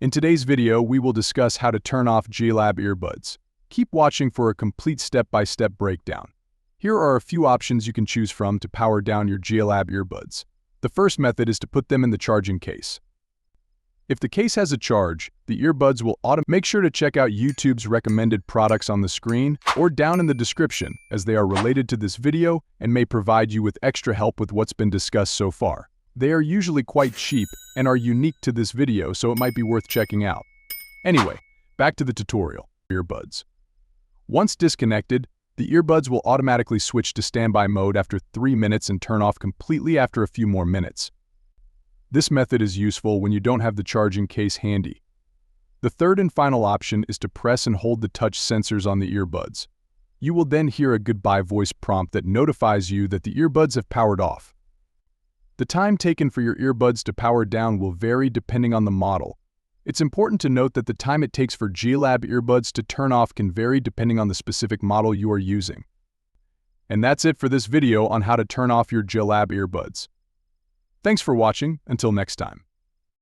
In today's video, we will discuss how to turn off Jlab earbuds. Keep watching for a complete step-by-step breakdown. Here are a few options you can choose from to power down your Jlab earbuds. The first method is to put them in the charging case. If the case has a charge, the earbuds will Make sure to check out YouTube's recommended products on the screen or down in the description, as they are related to this video and may provide you with extra help with what's been discussed so far. They are usually quite cheap and are unique to this video, so it might be worth checking out. Anyway, back to the tutorial. Earbuds. Once disconnected, the earbuds will automatically switch to standby mode after 3 minutes and turn off completely after a few more minutes. This method is useful when you don't have the charging case handy. The third and final option is to press and hold the touch sensors on the earbuds. You will then hear a goodbye voice prompt that notifies you that the earbuds have powered off. The time taken for your earbuds to power down will vary depending on the model. It's important to note that the time it takes for Jlab earbuds to turn off can vary depending on the specific model you are using. And that's it for this video on how to turn off your Jlab earbuds. Thanks for watching. Until next time.